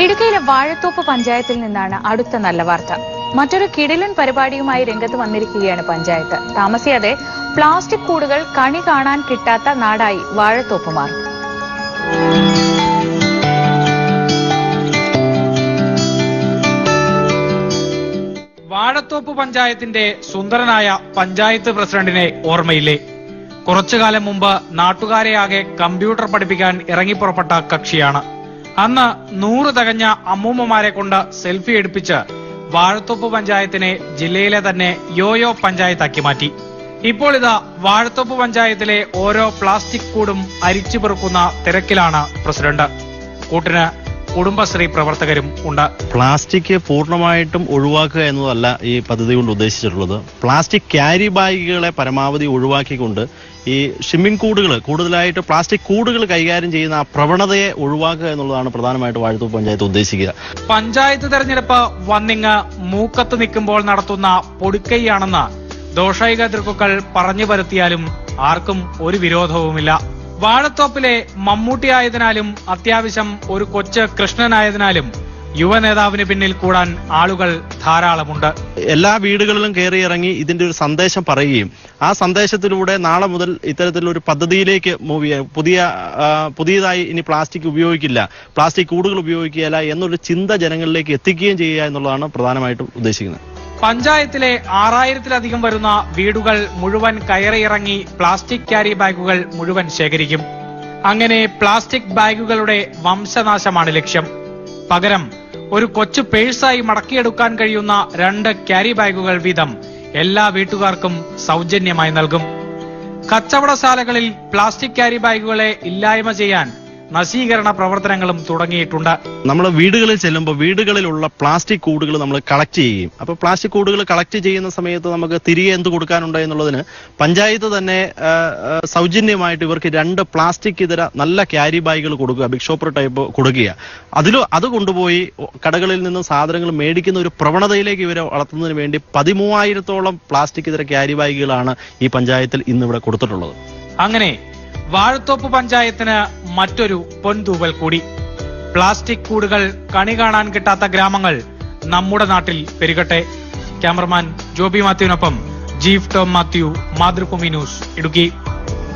ഇടുക്കിയിലെ വാഴത്തോപ്പ് പഞ്ചായത്തിൽ നിന്നാണ് അടുത്ത നല്ല വാർത്ത. മറ്റൊരു കിടിലൻ പരിപാടിയുമായി രംഗത്ത് വന്നിരിക്കുകയാണ് പഞ്ചായത്ത്. താമസിയാതെ പ്ലാസ്റ്റിക് കൂടുകൾ കണി കാണാൻ കിട്ടാത്ത നാടായി വാഴത്തോപ്പ് മാറും. വാഴത്തോപ്പ് പഞ്ചായത്തിന്റെ സുന്ദരനായ പഞ്ചായത്ത് പ്രസിഡന്റിനെ ഓർമ്മയില്ലേ? കുറച്ചുകാലം മുമ്പ് നാട്ടുകാരെയാകെ കമ്പ്യൂട്ടർ പഠിപ്പിക്കാൻ ഇറങ്ങിപ്പുറപ്പെട്ട കക്ഷിയാണ്. അന്ന് 100 തികഞ്ഞ അമ്മൂമ്മമാരെ കൊണ്ട് സെൽഫി എടുപ്പിച്ച് വാഴത്തോപ്പ് പഞ്ചായത്തിനെ ജില്ലയിലെ തന്നെ യോയോ പഞ്ചായത്താക്കി മാറ്റി. ഇപ്പോൾ ഇതാ വാഴത്തോപ്പ് പഞ്ചായത്തിലെ ഓരോ പ്ലാസ്റ്റിക് കൂടും അരിച്ചു പെറുക്കുന്ന തിരക്കിലാണ് പ്രസിഡന്റ്. കൂട്ടിന് കുടുംബശ്രീ പ്രവർത്തകരും ഉണ്ട്. പ്ലാസ്റ്റിക് പൂർണ്ണമായിട്ടും ഒഴിവാക്കുക എന്നതല്ല ഈ പദ്ധതി കൊണ്ട് ഉദ്ദേശിച്ചിട്ടുള്ളത്. പ്ലാസ്റ്റിക് ക്യാരി ബാഗുകളെ പരമാവധി ഒഴിവാക്കിക്കൊണ്ട് ഈ ഷിമ്മിംഗ് കൂടുകൾ, കൂടുതലായിട്ട് പ്ലാസ്റ്റിക് കൂടുകൾ കൈകാര്യം ചെയ്യുന്ന ആ പ്രവണതയെ ഒഴിവാക്കുക എന്നുള്ളതാണ് പ്രധാനമായിട്ട് വാഴത്തോപ്പ് പഞ്ചായത്ത് ഉദ്ദേശിക്കുക. പഞ്ചായത്ത് തെരഞ്ഞെടുപ്പ് വന്നിങ്ങ് മൂക്കത്ത് നിൽക്കുമ്പോൾ നടത്തുന്ന പൊടിക്കൈയാണെന്ന് ദോഷൈക എതിർപ്പുകൾ പറഞ്ഞു വരുത്തിയാലും ആർക്കും ഒരു വിരോധവുമില്ല. വാഴത്തോപ്പിലെ മമ്മൂട്ടിയായതിനാലും അത്യാവശ്യം ഒരു കൊച്ച് കൃഷ്ണനായതിനാലും യുവനേതാവിന് പിന്നിൽ കൂടാൻ ആളുകൾ ധാരാളമുണ്ട്. എല്ലാ വീടുകളിലും കയറിയിറങ്ങി ഇതിന്റെ ഒരു സന്ദേശം പറയുകയും ആ സന്ദേശത്തിലൂടെ നാളെ മുതൽ ഇത്തരത്തിലൊരു പദ്ധതിയിലേക്ക് മൂവ് ചെയ്യാൻ, പുതിയതായി ഇനി പ്ലാസ്റ്റിക് ഉപയോഗിക്കില്ല, പ്ലാസ്റ്റിക് കൂടുകൾ ഉപയോഗിക്കുകയില്ല എന്നൊരു ചിന്ത ജനങ്ങളിലേക്ക് എത്തിക്കുകയും ചെയ്യുക എന്നുള്ളതാണ് പ്രധാനമായിട്ടും ഉദ്ദേശിക്കുന്നത്. പഞ്ചായത്തിലെ 6000-ലധികം വരുന്ന വീടുകൾ മുഴുവൻ കയറിയിറങ്ങി പ്ലാസ്റ്റിക് ക്യാരി ബാഗുകൾ മുഴുവൻ ശേഖരിക്കും. അങ്ങനെ പ്ലാസ്റ്റിക് ബാഗുകളുടെ വംശനാശമാണ് ലക്ഷ്യം. പകരം ഒരു കൊച്ചു പേഴ്സായി മടക്കിയെടുക്കാൻ കഴിയുന്ന 2 ക്യാരി ബാഗുകൾ വീതം എല്ലാ വീട്ടുകാർക്കും സൗജന്യമായി നൽകും. കച്ചവടശാലകളിൽ പ്ലാസ്റ്റിക് ക്യാരി ബാഗുകളെ ഇല്ലായ്മ ചെയ്യാൻ നശീകരണ പ്രവർത്തനങ്ങളും തുടങ്ങിയിട്ടുണ്ട്. നമ്മൾ വീടുകളിൽ ചെല്ലുമ്പോൾ വീടുകളിലുള്ള പ്ലാസ്റ്റിക് കൂടുകൾ നമ്മൾ കളക്ട് ചെയ്യും. അപ്പോൾ പ്ലാസ്റ്റിക് കൂടുകൾ കളക്ട് ചെയ്യുന്ന സമയത്ത് നമുക്ക് തിരികെ എന്ത് കൊടുക്കാനുണ്ട് എന്നുള്ളതിന് പഞ്ചായത്ത് തന്നെ സൗജന്യമായിട്ട് ഇവർക്ക് 2 പ്ലാസ്റ്റിക് ഇതര നല്ല ക്യാരി ബാഗുകൾ കൊടുക്കുക, ബിഗ് ഷോപ്പർ ടൈപ്പ് കൊടുക്കുക. അത് കൊണ്ടുപോയി കടകളിൽ നിന്ന് സാധനങ്ങൾ മേടിക്കുന്ന ഒരു പ്രവണതയിലേക്ക് ഇവരെ വളർത്തുന്നതിന് വേണ്ടി 13,000-ഓളം പ്ലാസ്റ്റിക് ഇതര ക്യാരി ബാഗുകളാണ് ഈ പഞ്ചായത്തിൽ ഇന്നിവിടെ കൊടുത്തിട്ടുള്ളത്. അങ്ങനെ വാഴത്തോപ്പ് പഞ്ചായത്തിന് മറ്റൊരു പൊൻതൂവൽ കൂടി. പ്ലാസ്റ്റിക് കൂടുകൾ കണി കാണാൻ കിട്ടാത്ത ഗ്രാമങ്ങൾ നമ്മുടെ നാട്ടിൽ പെരുകട്ടെ. ക്യാമറമാൻ ജോബി മാത്യുവിനൊപ്പം ജീഫ് ടോം മാത്യു, മാതൃഭൂമി ന്യൂസ്, ഇടുക്കി.